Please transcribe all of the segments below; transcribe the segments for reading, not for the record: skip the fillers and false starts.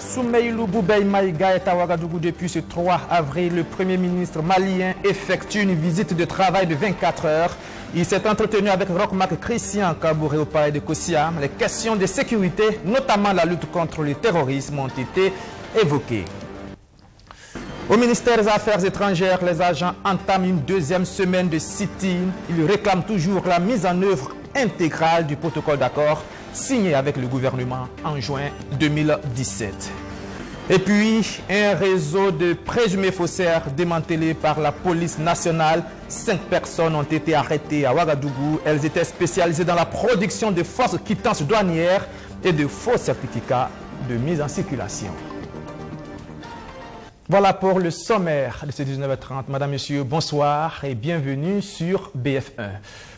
Soumeylou Boubèye Maïga est à Ouagadougou depuis ce 3 avril. Le Premier ministre malien effectue une visite de travail de 24 heures. Il s'est entretenu avec Roch-Marc Christian Kabouré au palais de Kossia. Les questions de sécurité, notamment la lutte contre le terrorisme, ont été évoquées. Au ministère des Affaires étrangères, les agents entament une deuxième semaine de sit-in. Ils réclament toujours la mise en œuvre intégrale du protocole d'accord signé avec le gouvernement en juin 2017. Et puis, un réseau de présumés faussaires démantelé par la police nationale. 5 personnes ont été arrêtées à Ouagadougou. Elles étaient spécialisées dans la production de fausses quittances douanières et de faux certificats de mise en circulation. Voilà pour le sommaire de ce 19h30. Madame, Monsieur, bonsoir et bienvenue sur BF1.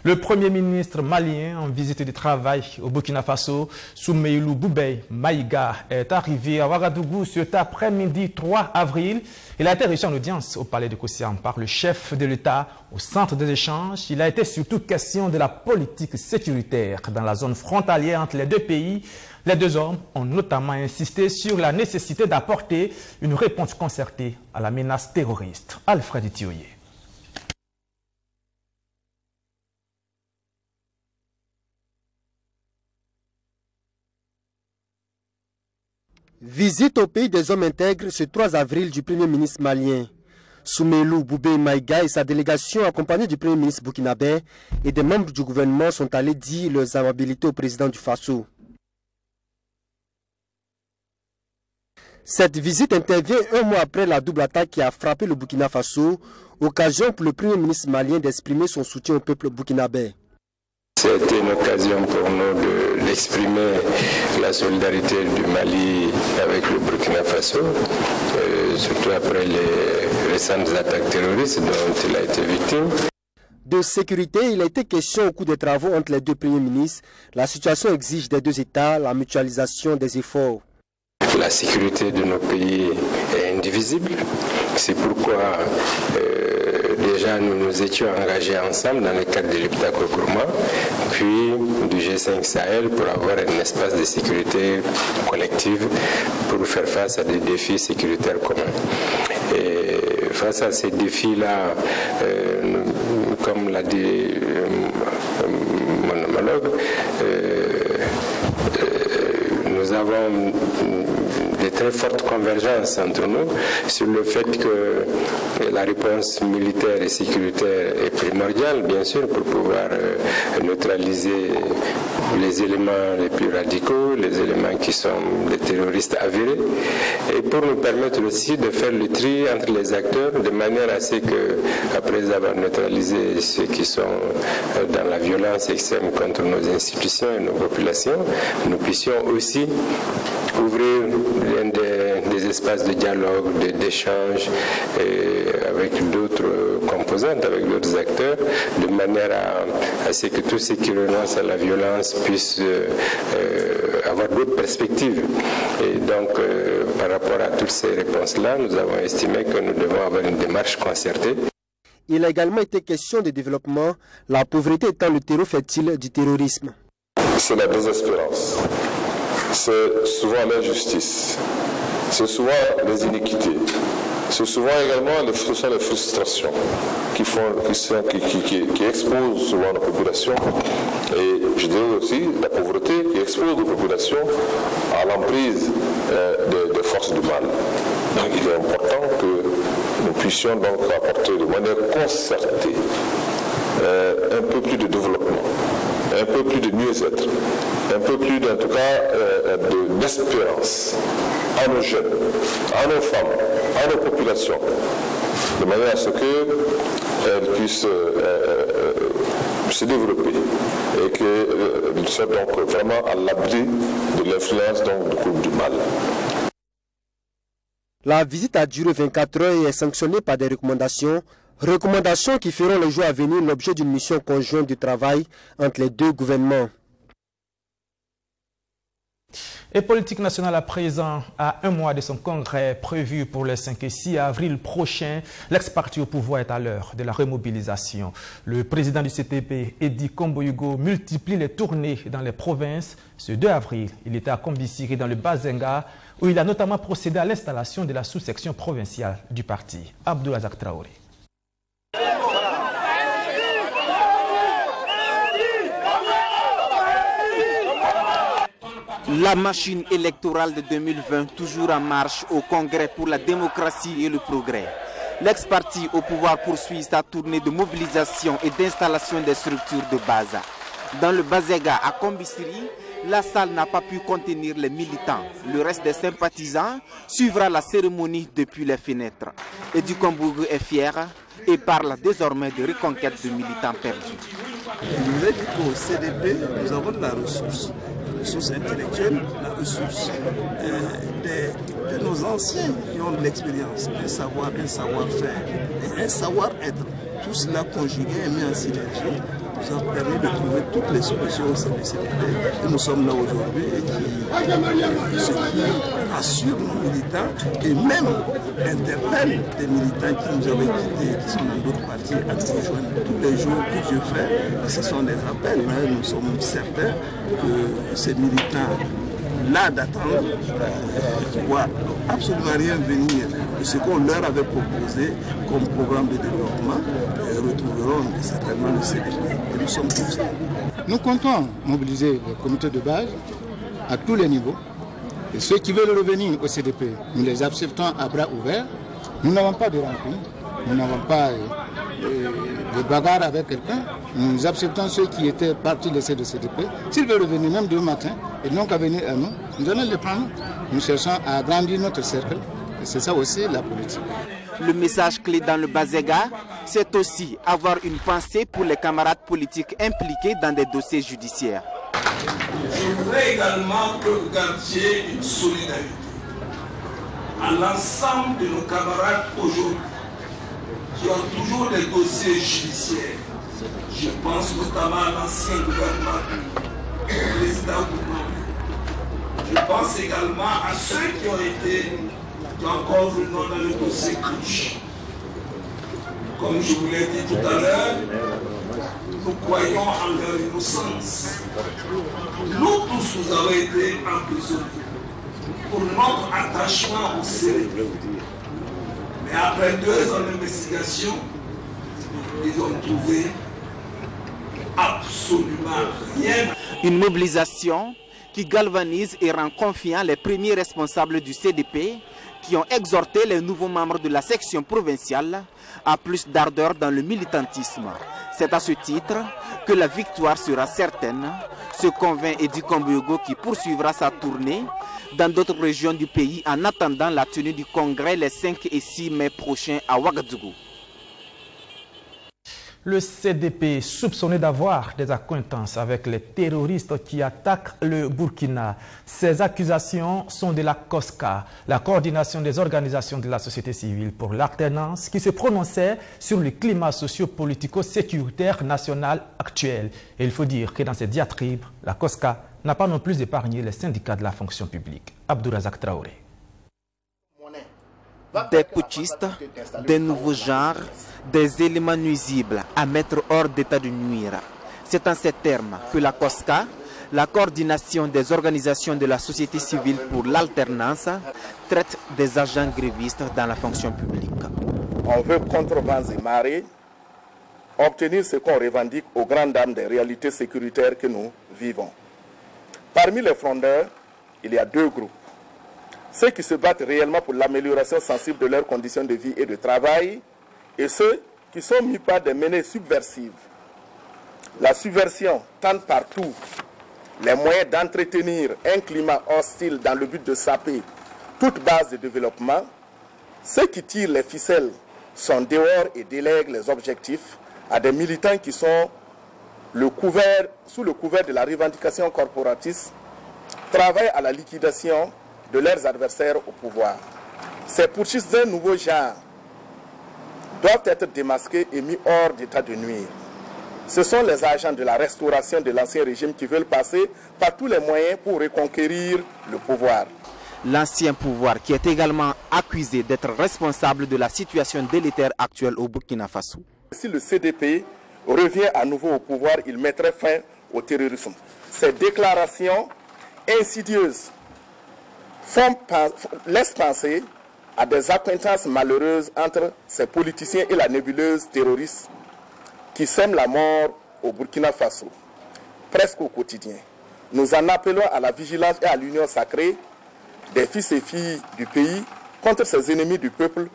Le Premier ministre malien en visite de travail au Burkina Faso, Soumeylou Boubèye Maïga, est arrivé à Ouagadougou cet après-midi 3 avril. Il a été reçu en audience au palais de Kossia par le chef de l'État au centre des échanges. Il a été surtout question de la politique sécuritaire dans la zone frontalière entre les deux pays. Les deux hommes ont notamment insisté sur la nécessité d'apporter une réponse concertée à la menace terroriste. Alfred Thioyer. Visite au pays des hommes intègres ce 3 avril du Premier ministre malien. Soumeylou Boubèye Maïga et sa délégation accompagnée du Premier ministre burkinabé et des membres du gouvernement sont allés dire leurs amabilités au président du Faso. Cette visite intervient un mois après la double attaque qui a frappé le Burkina Faso, occasion pour le Premier ministre malien d'exprimer son soutien au peuple burkinabé. C'était une occasion pour nous d'exprimer la solidarité du Mali avec le Burkina Faso, surtout après les récentes attaques terroristes dont il a été victime. De sécurité, il a été question au cours des travaux entre les deux premiers ministres. La situation exige des deux États la mutualisation des efforts. La sécurité de nos pays est indivisible. C'est pourquoi déjà nous nous étions engagés ensemble dans le cadre de l'Iptako-Gourma, puis du G5 Sahel pour avoir un espace de sécurité collective pour faire face à des défis sécuritaires communs. Et face à ces défis-là, comme l'a dit mon homologue, nous avons de très fortes convergences entre nous sur le fait que la réponse militaire et sécuritaire est primordiale, bien sûr, pour pouvoir neutraliser les éléments les plus radicaux, les éléments qui sont des terroristes avérés, et pour nous permettre aussi de faire le tri entre les acteurs de manière à ce que, après avoir neutralisé ceux qui sont dans la violence extrême contre nos institutions et nos populations, nous puissions aussi ouvrir des espaces de dialogue, d'échange avec d'autres composantes, avec d'autres acteurs, de manière à ce que tous ceux qui renoncent à la violence puissent avoir d'autres perspectives. Et donc, par rapport à toutes ces réponses-là, nous avons estimé que nous devons avoir une démarche concertée. Il a également été question de développement, la pauvreté étant le terreau fertile du terrorisme. C'est la désespérance. C'est souvent l'injustice, c'est souvent les iniquités, c'est souvent également les frustrations qui exposent souvent la population, et je dirais aussi la pauvreté qui expose la population à l'emprise des forces du mal. Donc il est important que nous puissions donc apporter de manière concertée un peu plus de développement, un peu plus de mieux-être, un peu plus, en tout cas, d'espérance à nos jeunes, à nos femmes, à nos populations, de manière à ce qu'elles puissent se développer et qu'elles soient donc vraiment à l'abri de l'influence du mal. La visite a duré 24 heures et est sanctionnée par des recommandations qui feront les jours à venir l'objet d'une mission conjointe de travail entre les deux gouvernements. Et politique nationale à présent, à un mois de son congrès prévu pour le 5 et 6 avril prochain, l'ex-parti au pouvoir est à l'heure de la remobilisation. Le président du CTP, Eddy Kombo-Hugo, multiplie les tournées dans les provinces. Ce 2 avril, il était à Kombisiri dans le Bazenga, où il a notamment procédé à l'installation de la sous-section provinciale du parti. Abdourazak Traoré. La machine électorale de 2020 toujours en marche au Congrès pour la démocratie et le progrès. L'ex-parti au pouvoir poursuit sa tournée de mobilisation et d'installation des structures de base. Dans le Bazega à Kombisiri, la salle n'a pas pu contenir les militants. Le reste des sympathisants suivra la cérémonie depuis les fenêtres. Edi Kombougou est fier et parle désormais de reconquête de militants perdus. Il nous a dit qu'au CDP, nous avons de la ressource intellectuelle, la ressource de nos anciens qui ont de l'expérience, un savoir-faire et un savoir-être. Tout cela conjugué et mis en synergie nous a permis de trouver toutes les solutions au sein du CDP. Et nous sommes là aujourd'hui et ce qui rassure nos militants et même interpelle des militants qui nous avaient quittés, qui sont dans d'autres partis, à nous rejoindre. Tous les jours que je fais, ce sont des appels, mais nous sommes certains que ces militants-là d'attendre ne voient absolument rien venir de ce qu'on leur avait proposé comme programme de développement. Retrouveront certainement le CDP et nous sommes tous. Nous comptons mobiliser les comités de base à tous les niveaux. Et ceux qui veulent revenir au CDP, nous les acceptons à bras ouverts. Nous n'avons pas de rancune, nous n'avons pas de bagarre avec quelqu'un. Nous acceptons ceux qui étaient partis laisser le CDP. S'ils veulent revenir même demain matin et non qu'à venir à nous, nous allons les prendre. Nous cherchons à agrandir notre cercle. Et c'est ça aussi la politique. Le message clé dans le Bazega, c'est aussi avoir une pensée pour les camarades politiques impliqués dans des dossiers judiciaires. Je voudrais également que vous gardiez une solidarité à l'ensemble de nos camarades aujourd'hui qui ont toujours des dossiers judiciaires. Je pense notamment à l'ancien gouvernement du président Boumba. Je pense également à ceux qui ont encore venant dans le dossier Cruche. Comme je vous l'ai dit tout à l'heure, nous croyons en leur innocence. Nous tous, nous avons été emprisonnés pour notre attachement au CDP. Mais après 2 ans d'investigation, ils ont trouvé absolument rien. Une mobilisation qui galvanise et rend confiants les premiers responsables du CDP qui ont exhorté les nouveaux membres de la section provinciale à plus d'ardeur dans le militantisme. C'est à ce titre que la victoire sera certaine, se convainc Edi Kombougou qui poursuivra sa tournée dans d'autres régions du pays en attendant la tenue du congrès les 5 et 6 mai prochains à Ouagadougou. Le CDP soupçonné d'avoir des accointances avec les terroristes qui attaquent le Burkina. Ces accusations sont de la COSCA, la coordination des organisations de la société civile pour l'alternance, qui se prononçait sur le climat socio-politico-sécuritaire national actuel. Et il faut dire que dans ces diatribes, la COSCA n'a pas non plus épargné les syndicats de la fonction publique. Abdourazak Traoré. Des putschistes, des nouveaux genres, des éléments nuisibles à mettre hors d'état de nuire. C'est en ces termes que la COSCA, la coordination des organisations de la société civile pour l'alternance, traite des agents grévistes dans la fonction publique. On veut contre vents et marées obtenir ce qu'on revendique aux grandes dames des réalités sécuritaires que nous vivons. Parmi les frondeurs, il y a 2 groupes. Ceux qui se battent réellement pour l'amélioration sensible de leurs conditions de vie et de travail, et ceux qui sont mis par des menées subversives. La subversion tente partout les moyens d'entretenir un climat hostile dans le but de saper toute base de développement. Ceux qui tirent les ficelles sont dehors et délèguent les objectifs à des militants qui sont sous le couvert de la revendication corporatiste, travaillent à la liquidation de leurs adversaires au pouvoir. Ces putschistes d'un nouveau genre doivent être démasqués et mis hors d'état de nuire. Ce sont les agents de la restauration de l'ancien régime qui veulent passer par tous les moyens pour reconquérir le pouvoir. L'ancien pouvoir qui est également accusé d'être responsable de la situation délétère actuelle au Burkina Faso. Si le CDP revient à nouveau au pouvoir, il mettrait fin au terrorisme. Ces déclarations insidieuses laissent penser à des accointances malheureuses entre ces politiciens et la nébuleuse terroriste qui sème la mort au Burkina Faso, presque au quotidien. Nous en appelons à la vigilance et à l'union sacrée des fils et filles du pays contre ces ennemis du peuple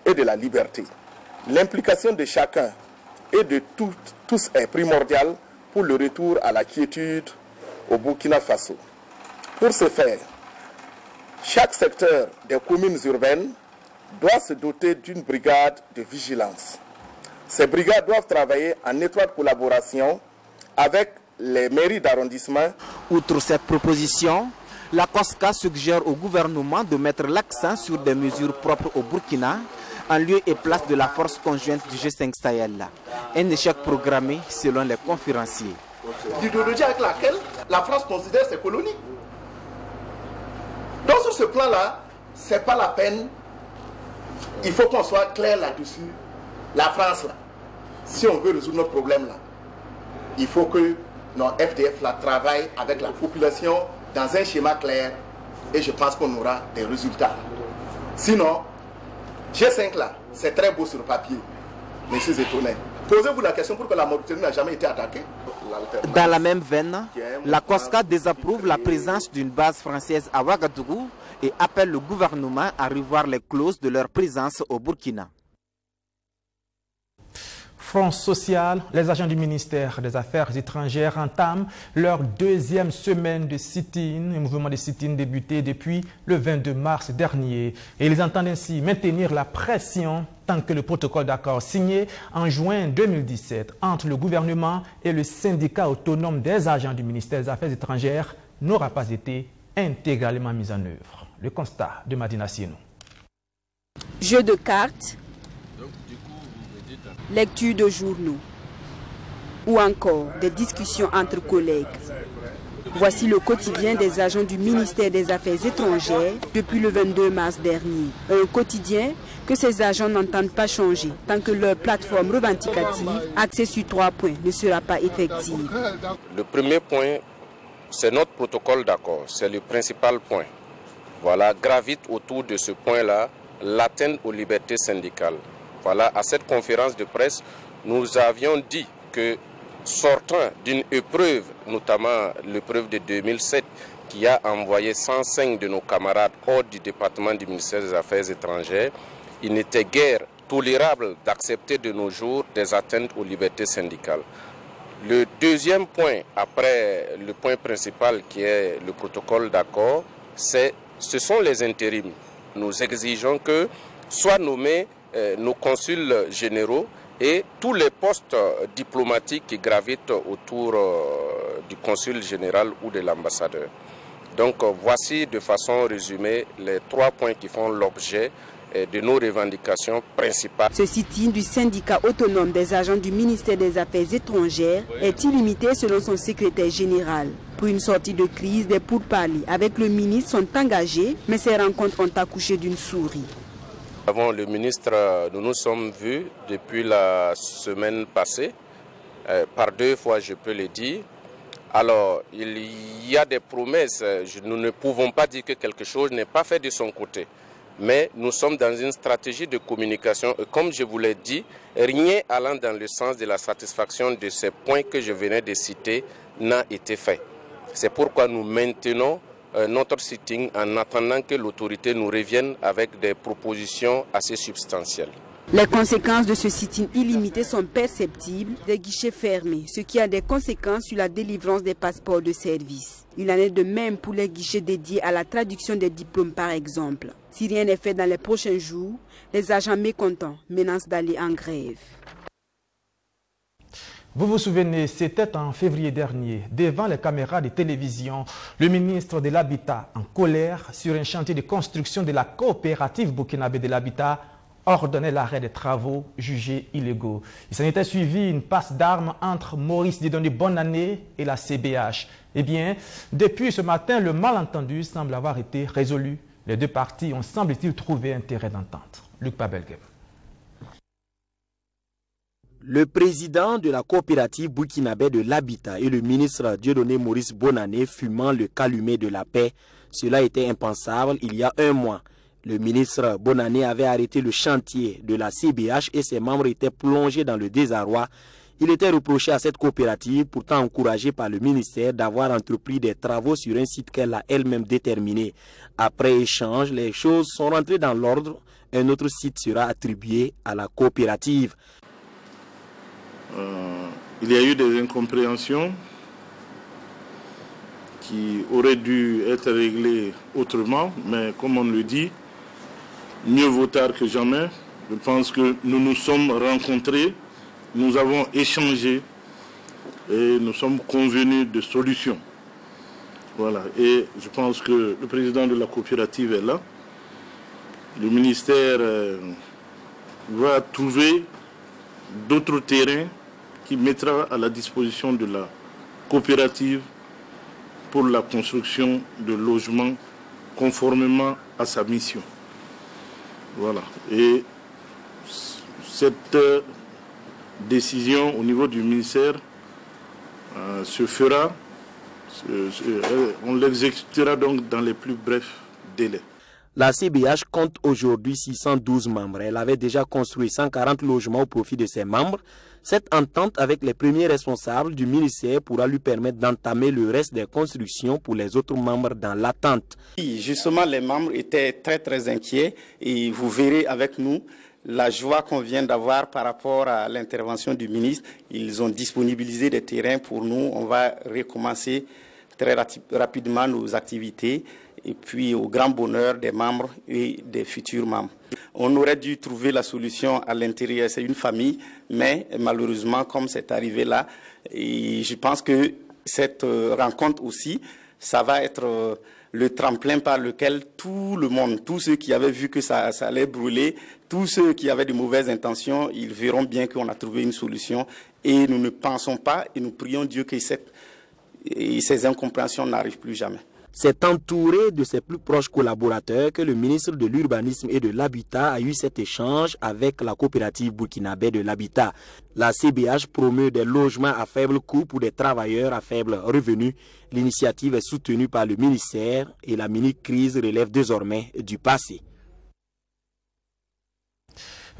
et de la liberté. L'implication de chacun et de tous est primordiale pour le retour à la quiétude au Burkina Faso. Pour ce faire, chaque secteur des communes urbaines doit se doter d'une brigade de vigilance. Ces brigades doivent travailler en étroite collaboration avec les mairies d'arrondissement. Outre cette proposition, la COSCA suggère au gouvernement de mettre l'accent sur des mesures propres au Burkina, en lieu et place de la force conjointe du G5 Sahel. Un échec programmé selon les conférenciers. L'idéologie avec laquelle la France considère ses colonies. Donc sur ce plan-là, ce n'est pas la peine. Il faut qu'on soit clair là-dessus. La France, là, si on veut résoudre notre problème, là, il faut que nos FDF là, travaillent avec la population dans un schéma clair et je pense qu'on aura des résultats. Sinon, G5 là, c'est très beau sur papier, mais c'est étonnant. Posez-vous la question pourquoi la Mauritanie n'a jamais été attaquée. Dans la même veine, la COSCA désapprouve la présence d'une base française à Ouagadougou et appelle le gouvernement à revoir les clauses de leur présence au Burkina. Front social, les agents du ministère des Affaires étrangères entament leur deuxième semaine de sit-in, un mouvement de sit-in débuté depuis le 22 mars dernier. Et ils entendent ainsi maintenir la pression tant que le protocole d'accord signé en juin 2017 entre le gouvernement et le syndicat autonome des agents du ministère des Affaires étrangères n'aura pas été intégralement mis en œuvre. Le constat de Madina Sienou. Jeu de cartes, lecture de journaux ou encore des discussions entre collègues. Voici le quotidien des agents du ministère des Affaires étrangères depuis le 22 mars dernier. Un quotidien que ces agents n'entendent pas changer tant que leur plateforme revendicative, axée sur 3 points, ne sera pas effective. Le premier point, c'est notre protocole d'accord. C'est le principal point. Voilà, gravite autour de ce point-là l'atteinte aux libertés syndicales. Voilà, à cette conférence de presse, nous avions dit que sortant d'une épreuve, notamment l'épreuve de 2007, qui a envoyé 105 de nos camarades hors du département du ministère des Affaires étrangères, il n'était guère tolérable d'accepter de nos jours des atteintes aux libertés syndicales. Le deuxième point, après le point principal qui est le protocole d'accord, ce sont les intérims. Nous exigeons que soient nommés nos consuls généraux et tous les postes diplomatiques qui gravitent autour du consul général ou de l'ambassadeur. Donc voici de façon résumée les 3 points qui font l'objet de nos revendications principales. Ce sit-in du syndicat autonome des agents du ministère des Affaires étrangères est illimité selon son secrétaire général. Pour une sortie de crise, des pourparlers avec le ministre sont engagés, mais ces rencontres ont accouché d'une souris. Avant le ministre, nous nous sommes vus depuis la semaine passée, par 2 fois je peux le dire. Alors, il y a des promesses, nous ne pouvons pas dire que quelque chose n'est pas fait de son côté. Mais nous sommes dans une stratégie de communication et comme je vous l'ai dit, rien allant dans le sens de la satisfaction de ces points que je venais de citer n'a été fait. C'est pourquoi nous maintenons notre sitting en attendant que l'autorité nous revienne avec des propositions assez substantielles. Les conséquences de ce sit-in illimité sont perceptibles, des guichets fermés, ce qui a des conséquences sur la délivrance des passeports de service. Il en est de même pour les guichets dédiés à la traduction des diplômes par exemple. Si rien n'est fait dans les prochains jours, les agents mécontents menacent d'aller en grève. Vous vous souvenez, c'était en février dernier, devant les caméras de télévision, le ministre de l'Habitat, en colère sur un chantier de construction de la coopérative burkinabé de l'habitat, ordonnait l'arrêt des travaux jugés illégaux. Il s'en était suivi une passe d'armes entre Maurice Dieudonné Bonannée et la CBH. Eh bien, depuis ce matin, le malentendu semble avoir été résolu. Les 2 parties ont, semble-t-il, trouvé un terrain d'entente. Luc Pabelgem. Le président de la coopérative burkinabé de l'habitat et le ministre Dieudonné Maurice Bonane fumant le calumet de la paix. Cela était impensable il y a un mois. Le ministre Bonane avait arrêté le chantier de la CBH et ses membres étaient plongés dans le désarroi. Il était reproché à cette coopérative, pourtant encouragée par le ministère, d'avoir entrepris des travaux sur un site qu'elle a elle-même déterminé. Après échange, les choses sont rentrées dans l'ordre. Un autre site sera attribué à la coopérative. Il y a eu des incompréhensions qui auraient dû être réglées autrement, mais comme on le dit, mieux vaut tard que jamais. Je pense que nous nous sommes rencontrés, nous avons échangé et nous sommes convenus de solutions. Voilà. Et je pense que le président de la coopérative est là. Le ministère va trouver d'autres terrains qui mettra à la disposition de la coopérative pour la construction de logements conformément à sa mission. Voilà. Et cette décision au niveau du ministère se fera, on l'exécutera donc dans les plus brefs délais. La CBH compte aujourd'hui 612 membres. Elle avait déjà construit 140 logements au profit de ses membres. Cette entente avec les premiers responsables du ministère pourra lui permettre d'entamer le reste des constructions pour les autres membres dans l'attente. Justement, les membres étaient très inquiets et vous verrez avec nous la joie qu'on vient d'avoir par rapport à l'intervention du ministre. Ils ont disponibilisé des terrains pour nous. On va recommencer très rapidement nos activités et puis au grand bonheur des membres et des futurs membres. On aurait dû trouver la solution à l'intérieur, c'est une famille, mais malheureusement, comme c'est arrivé là, et je pense que cette rencontre aussi, ça va être le tremplin par lequel tout le monde, tous ceux qui avaient vu que ça allait brûler, tous ceux qui avaient de mauvaises intentions, ils verront bien qu'on a trouvé une solution et nous ne pensons pas et nous prions Dieu que ces incompréhensions n'arrivent plus jamais. C'est entouré de ses plus proches collaborateurs que le ministre de l'Urbanisme et de l'Habitat a eu cet échange avec la coopérative burkinabé de l'habitat. La CBH promeut des logements à faible coût pour des travailleurs à faible revenu. L'initiative est soutenue par le ministère et la mini-crise relève désormais du passé.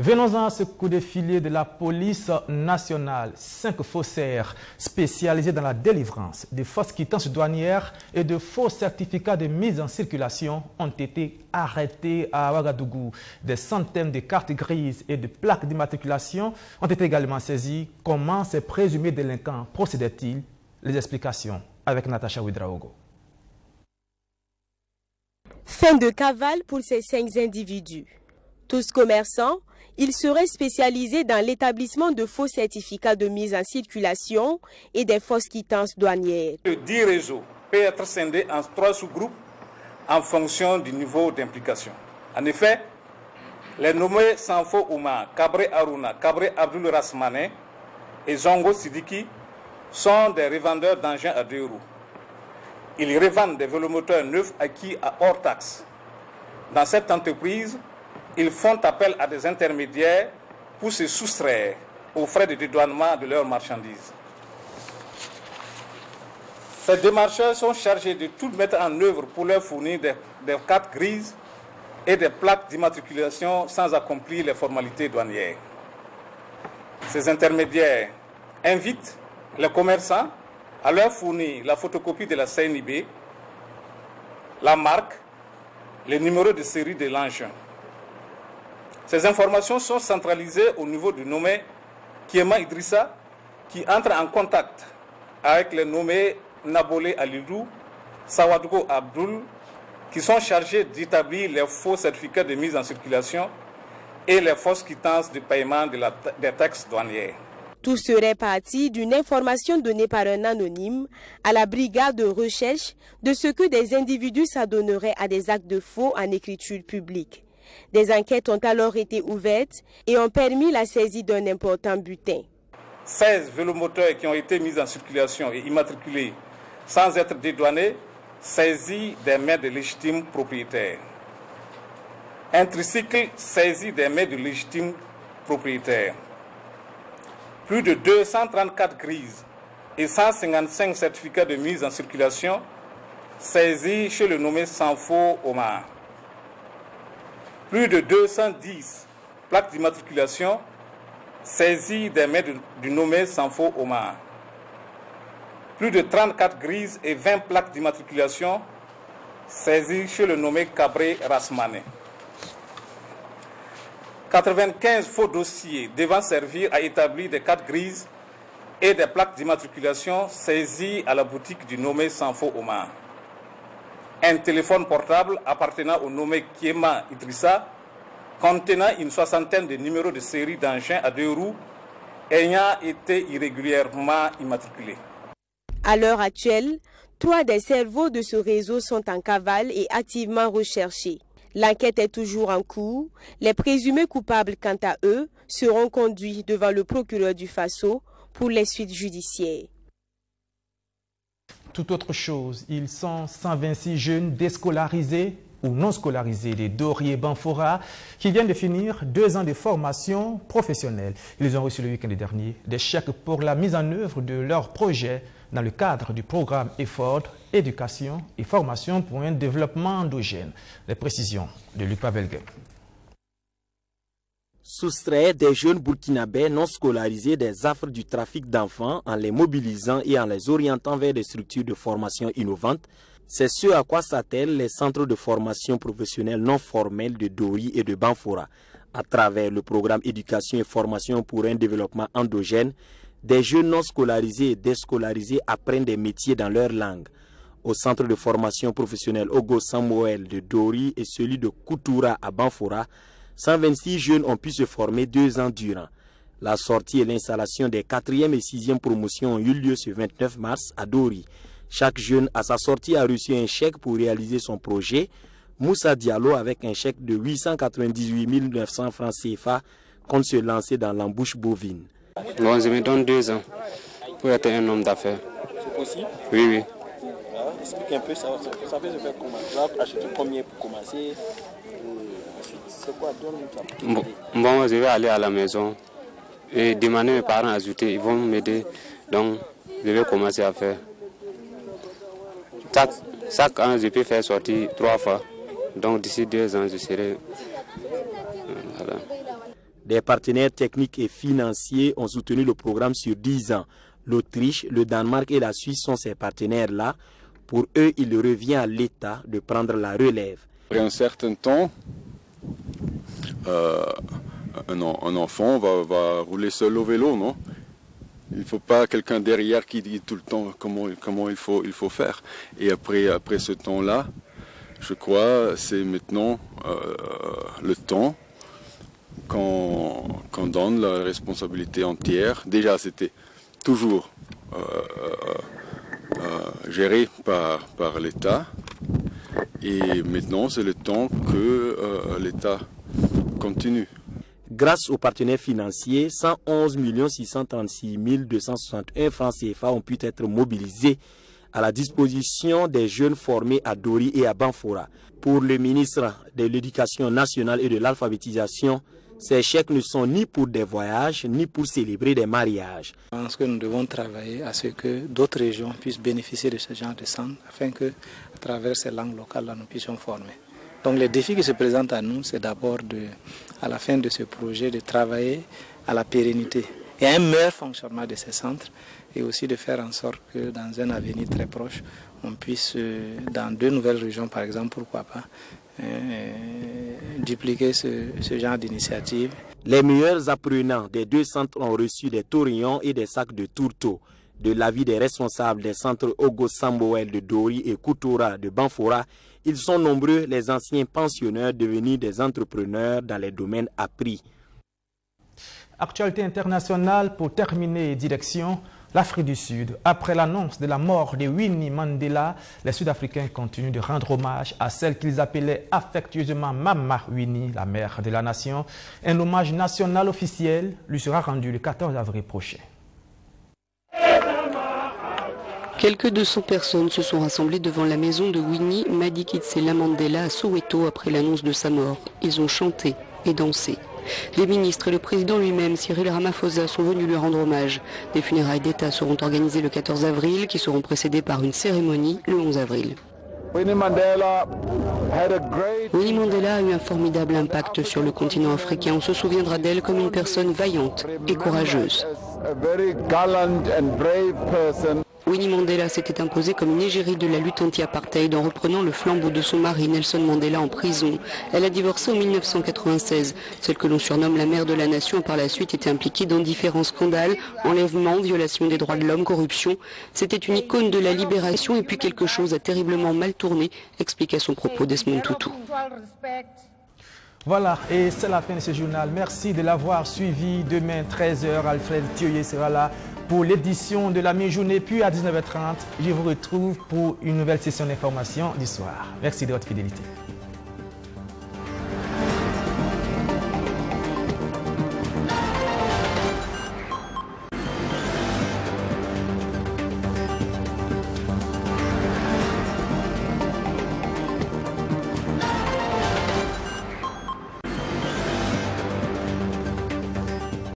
Venons-en à ce coup de filet de la police nationale. 5 faussaires spécialisés dans la délivrance de fausses quittances douanières et de faux certificats de mise en circulation ont été arrêtés à Ouagadougou. Des centaines de cartes grises et de plaques d'immatriculation ont été également saisies. Comment ces présumés délinquants procédaient-ils? Les explications avec Natacha Ouedraogo. Fin de cavale pour ces 5 individus. Tous commerçants, ils seraient spécialisés dans l'établissement de faux certificats de mise en circulation et des fausses quittances douanières. 10 réseaux peuvent être scindés en 3 sous-groupes en fonction du niveau d'implication. En effet, les nommés Sanfo Ouma, Kabré Aruna, Kabré Abdul Rasmane et Zongo Sidiki sont des revendeurs d'engins à 2 roues. Ils revendent des vélomoteurs neufs acquis à hors taxe. Dans cette entreprise, ils font appel à des intermédiaires pour se soustraire aux frais de dédouanement de leurs marchandises. Ces démarcheurs sont chargés de tout mettre en œuvre pour leur fournir des cartes grises et des plaques d'immatriculation sans accomplir les formalités douanières. Ces intermédiaires invitent les commerçants à leur fournir la photocopie de la CNIB, la marque, les numéros de série de l'engin. Ces informations sont centralisées au niveau du nommé Kiema Idrissa, qui entre en contact avec les nommés Nabolé Alidou, Sawadougo Abdul, qui sont chargés d'établir les faux certificats de mise en circulation et les fausses quittances de paiement des taxes douanières. Tout serait parti d'une information donnée par un anonyme à la brigade de recherche de ce que des individus s'adonneraient à des actes de faux en écriture publique. Des enquêtes ont alors été ouvertes et ont permis la saisie d'un important butin. 16 vélomoteurs qui ont été mis en circulation et immatriculés sans être dédouanés, saisis des mains de légitimes propriétaires. Un tricycle saisi des mains de légitimes propriétaires. plus de 234 grises et 155 certificats de mise en circulation saisis chez le nommé Sanfo Omar. Plus de 210 plaques d'immatriculation saisies des mains du nommé Sanfo Omar. Plus de 34 grises et 20 plaques d'immatriculation saisies chez le nommé Cabré Rasmané. 95 faux dossiers devant servir à établir des cartes grises et des plaques d'immatriculation saisies à la boutique du nommé Sanfo Omar. Un téléphone portable appartenant au nommé Kiema Idrissa, contenant une soixantaine de numéros de série d'engins à 2 roues ayant été irrégulièrement immatriculés. À l'heure actuelle, 3 des cerveaux de ce réseau sont en cavale et activement recherchés. L'enquête est toujours en cours. Les présumés coupables, quant à eux, seront conduits devant le procureur du Faso pour les suites judiciaires. Tout autre chose, ils sont 126 jeunes déscolarisés ou non scolarisés des Dori et Banfora qui viennent de finir 2 ans de formation professionnelle. Ils ont reçu le week-end dernier des chèques pour la mise en œuvre de leur projet dans le cadre du programme EFFORD, éducation et formation pour un développement endogène. Les précisions de Luc Pavelguem. Soustraire des jeunes burkinabés non scolarisés des affres du trafic d'enfants en les mobilisant et en les orientant vers des structures de formation innovantes, c'est ce à quoi s'attellent les centres de formation professionnelle non formels de Dori et de Banfora. À travers le programme éducation et formation pour un développement endogène, des jeunes non scolarisés et déscolarisés apprennent des métiers dans leur langue. Au centre de formation professionnelle Ogo Samuel de Dori et celui de Koutoura à Banfora, 126 jeunes ont pu se former 2 ans durant. La sortie et l'installation des 4e et 6e promotions ont eu lieu ce 29 mars à Dori. Chaque jeune à sa sortie a reçu un chèque pour réaliser son projet. Moussa Diallo avec un chèque de 898 900 francs CFA compte se lancer dans l'embouche bovine. Bon, je me donne 2 ans pour être un homme d'affaires. C'est possible? Oui, oui. Explique un peu, ça peut se faire comment? Tu vas acheter combien pour commencer? C'est quoi? Bon, je vais aller à la maison et demander mes parents à ajouter. Ils vont m'aider. Donc, je vais commencer à faire. Chaque an, je peux faire sortir 3 fois. Donc, d'ici 2 ans, je serai... Voilà. Des partenaires techniques et financiers ont soutenu le programme sur 10 ans. L'Autriche, le Danemark et la Suisse sont ces partenaires-là. Pour eux, il revient à l'État de prendre la relève. Après un certain temps, un enfant va rouler seul au vélo, non? Il ne faut pas quelqu'un derrière qui dit tout le temps comment il faut faire. Et après ce temps-là, je crois c'est maintenant le temps qu'on donne la responsabilité entière. Déjà, c'était toujours géré par l'État. Et maintenant, c'est le temps que l'État continue. Grâce aux partenaires financiers, 111 636 261 francs CFA ont pu être mobilisés à la disposition des jeunes formés à Dori et à Banfora. Pour le ministre de l'Éducation nationale et de l'alphabétisation, ces chèques ne sont ni pour des voyages, ni pour célébrer des mariages. Je pense que nous devons travailler à ce que d'autres régions puissent bénéficier de ce genre de centre, afin que, à travers ces langues locales, nous puissions former. Donc les défis qui se présentent à nous, c'est d'abord, à la fin de ce projet, de travailler à la pérennité et à un meilleur fonctionnement de ces centres, et aussi de faire en sorte que dans un avenir très proche, on puisse, dans 2 nouvelles régions par exemple, pourquoi pas, dupliquer ce genre d'initiative. Les meilleurs apprenants des 2 centres ont reçu des taurillons et des sacs de tourteaux. De l'avis des responsables des centres Ogo Samuel de Dori et Koutoura de Banfora, ils sont nombreux les anciens pensionneurs devenus des entrepreneurs dans les domaines appris. Actualité internationale pour terminer, direction l'Afrique du Sud. Après l'annonce de la mort de Winnie Mandela, les Sud-Africains continuent de rendre hommage à celle qu'ils appelaient affectueusement Mama Winnie, la mère de la nation. Un hommage national officiel lui sera rendu le 14 avril prochain. Quelques 200 personnes se sont rassemblées devant la maison de Winnie Madikizela Mandela à Soweto après l'annonce de sa mort. Ils ont chanté et dansé. Les ministres et le président lui-même, Cyril Ramaphosa, sont venus lui rendre hommage. Des funérailles d'État seront organisées le 14 avril, qui seront précédées par une cérémonie le 11 avril. Winnie Mandela a eu un formidable impact sur le continent africain. On se souviendra d'elle comme une personne vaillante et courageuse. Winnie Mandela s'était imposée comme une égérie de la lutte anti-apartheid en reprenant le flambeau de son mari Nelson Mandela en prison. Elle a divorcé en 1996. Celle que l'on surnomme la mère de la nation a par la suite été impliquée dans différents scandales, enlèvements, violations des droits de l'homme, corruption. C'était une icône de la libération et puis quelque chose a terriblement mal tourné, explique à son propos Desmond Tutu. Voilà, et c'est la fin de ce journal. Merci de l'avoir suivi. Demain, 13h, Alfred Thioyer sera là pour l'édition de la mi-journée. Puis à 19h30, je vous retrouve pour une nouvelle session d'information du soir. Merci de votre fidélité.